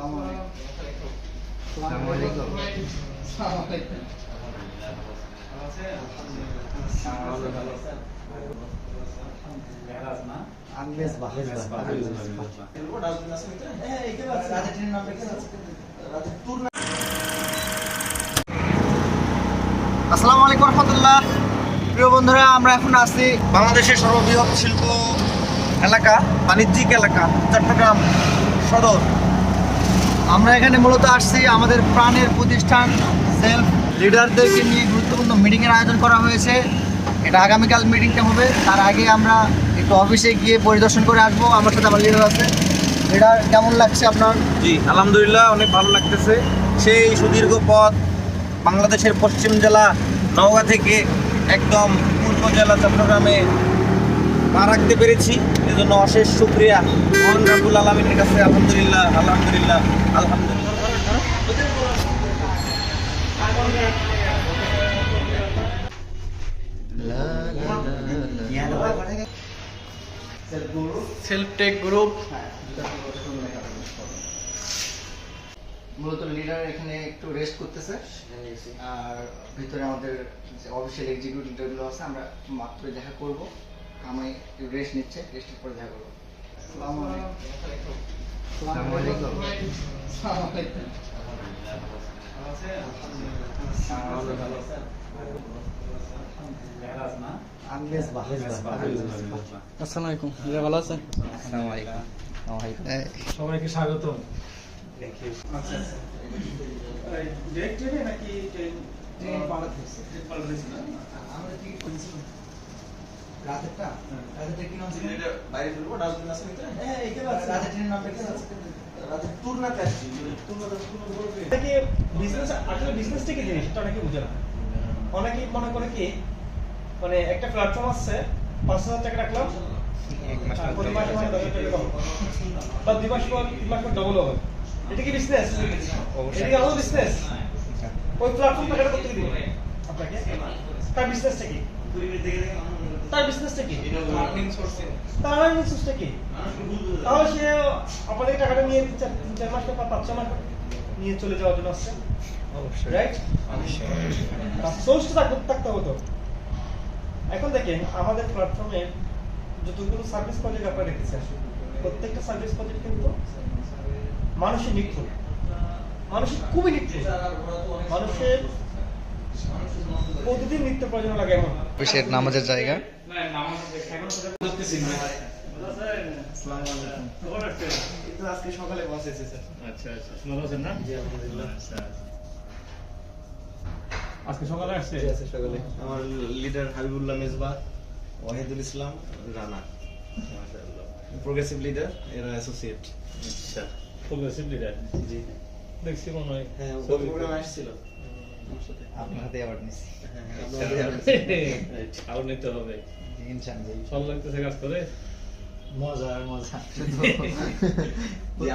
আসসালামু আলাইকুম রহমতুল্লাহ। প্রিয় বন্ধুরা, আমরা এখন আছি বাংলাদেশের সর্ববৃহৎ শিল্প এলাকা, বাণিজ্যিক এলাকা চট্টগ্রাম সদর। আমরা এখানে মূলত আসছি আমাদের প্রাণের প্রতিষ্ঠান সেলফ লিডারদেরকে নিয়ে গুরুত্বপূর্ণ মিটিংয়ের আয়োজন করা হয়েছে। এটা আগামীকাল মিটিংটা হবে। তার আগে আমরা একটু অফিসে গিয়ে পরিদর্শন করে আসবো। আমার সাথে আমার লিডার আছে। লিডার, কেমন লাগছে আপনার? জি আলহামদুলিল্লাহ, অনেক ভালো লাগতেছে। সেই সুদীর্ঘ পথ বাংলাদেশের পশ্চিম জেলা নওগাঁ থেকে একদম পূর্ব জেলা চট্টগ্রামে পা রাখতে পেরেছি। এজন্য অশেষ শুকরিয়া মহান রব্বুল আলামিনের কাছে। আলহামদুলিল্লাহ আলহামদুলিল্লাহ আলহামদুলিল্লাহ। সেলফ টেক গ্রুপ মূলত লিডার এখানে একটু রেস্ট করতেছে, আর ভিতরে আমাদের যে অফিসিয়াল এক্সিকিউটিভ লিডারগুলো আছে আমরা মাত্র দেখা করব। আমি একটু রেস্ট নিচ্ছে, রেস্টের পরে দেখা করবো। আসসালামু আলাইকুম। আসসালামু আলাইকুম। আসসালামু আলাইকুম, ভালো আছেন? সবাইকে স্বাগতম। অনেকেই মনে করে কি, মানে একটা প্ল্যাটফর্ম আছে, 5,000 টাকা রাখলাম, প্রতি মাসে 10,000 টাকা পাবো, বা 2 মাস পর 3 মাস পর ডবল হবে। এটা কি বিজনেস? এটা কি আদৌ বিজনেস? ওই প্ল্যাটফর্ম টাকাটা কত দিবে আপনাকে? তার বিজনেসটা কি? তার বিজনেসটা কি? তার আর্নিং সোর্সটা কি? তাহলে সে আপনাদের টাকাটা নিয়ে 3-4 মাস পর 5-6 মাস নিয়ে চলে যাওয়ার জন্য আসছে, রাইট? সোর্সটা থাকতে হবে তো। এখন দেখেন আমাদের প্ল্যাটফর্মে যতগুলো সার্ভিস প্রজেক্ট আপনারা দেখতেছেন, প্রত্যেকটা সার্ভিস প্রজেক্ট কিন্তু মানুষের নিখুঁত, মানুষের খুবই নিখুঁত, মানুষের প্রতিদিন নিত্য প্রয়োজন লাগে এমন অফিসের নামাজের জায়গা। আজকে সকালে বসে এসেছে। আচ্ছা আচ্ছা, ভালো আছেন না? জি আলহামদুলিল্লাহ। আজকে সকালে আসছে? সকালে আমার লিডার হাবিবুল্লাহ মেজবাহ, ওয়াহিদুল ইসলাম রানা, প্রোগ্রেসিভ লিডার, এরা অ্যাসোসিয়েট। আচ্ছা, প্রোগ্রেসিভ লিডার। জি দেখছি মনে হয়। হ্যাঁ, গত প্রোগ্রামে আসছিল। আপনার হাতে অ্যাওয়ার্ড নিছি। আরো নিতে হবে ইনশাআল্লাহ। ভালো লাগতেছে কাজ করে? মজা আর মজা।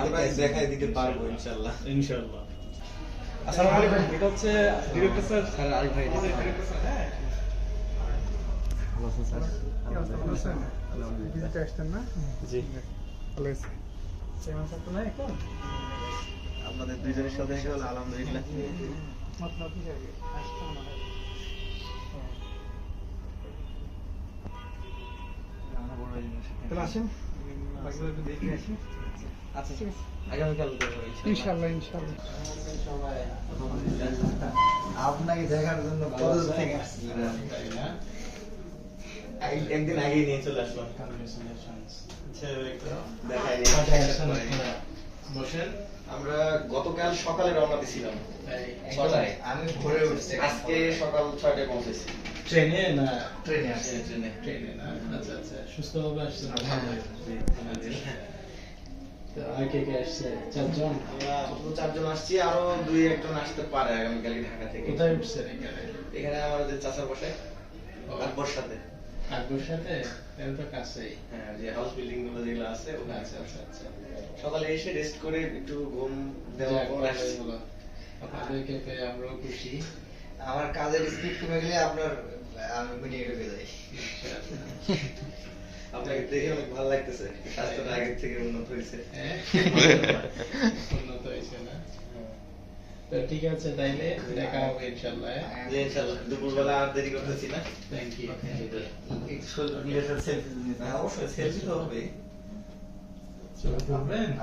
আমরা দেখাই দিতে পারবো ইনশাআল্লাহ। ইনশাআল্লাহ। আসসালামু আলাইকুম, এটা হচ্ছে ডিরেক্টর স্যার। স্যার আরিফ ভাই। হ্যাঁ, ভালো আছেন স্যার? জি আপনাদের দুইজনের সাথে দেখা হলো, আলহামদুলিল্লাহ। আগামীকাল ইনশাআল্লাহ। আপনাকে দেখার জন্য কত দূর থেকে আসছি। একদিন আগেই নিয়ে চলে আসলাম। বসেন। আমরা গতকাল সকালে রওনা দিছিলাম 6টায়। আমি ভোরে উঠছি। আজকে সকাল 6টায় পৌঁছেছি। ট্রেনে না? ট্রেনে আসছি। ট্রেনে না? আচ্ছা আচ্ছা, সুস্থভাবে আসছেন? তো আর কে কে আসছে? 4 জন? আমরা 4 জন আসছি, আরো 2-1 জন আসতে পারে আগামীকাল ঢাকা থেকে। কোথায় উঠছেন এখানে? এখানে আমাদের চাচার বসে আকবর সাথে। আকবর সাথে? এর তো কাছেই। হ্যাঁ, যে হাউস বিল্ডিং গুলো যেগুলো আছে ওখানে। আচ্ছা আচ্ছা আচ্ছা। সকালে এসে রেস্ট করে একটু ঘুম দেওয়ার পর আসছি। আপনাদেরকে পেয়ে আমরাও খুশি। আমার কাজের স্পিড কমে গেলে আপনার আমি মিটিং ঢুকে যাই। আপনাকে দেখে অনেক ভালো লাগতেছে, স্বাস্থ্যটা আগের থেকে উন্নত হয়েছে। উন্নত হয়েছে। তো ঠিক আছে, তাইলে দেখা হবে ইনশাআল্লাহ। ইনশাআল্লাহ দুপুরবেলা আর দেরি করতেছি না। Thank you. একটু সুন্দর নিজের সেলফি নিতে হবে। অবশ্যই সেলফি তো হবে। চলে যাবেন।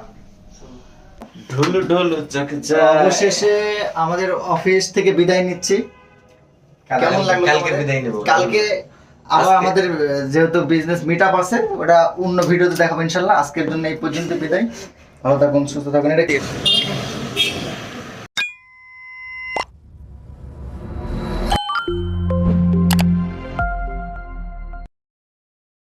ঢোলু ঢোলু চক অবশেষে আমাদের অফিস থেকে বিদায় নিচ্ছি। কেমন লাগলো কালকে তোমাদের? বিদায় নেব। কালকে আবার আজকে- আমাদের যেহেতু বিজনেস মিট আপ আছে, ওটা অন্য ভিডিওতে দেখাবো ইনশাল্লাহ। আজকের জন্য এই পর্যন্ত বিদায়। ভালো থাকুন, সুস্থ থাকুন। এটা কি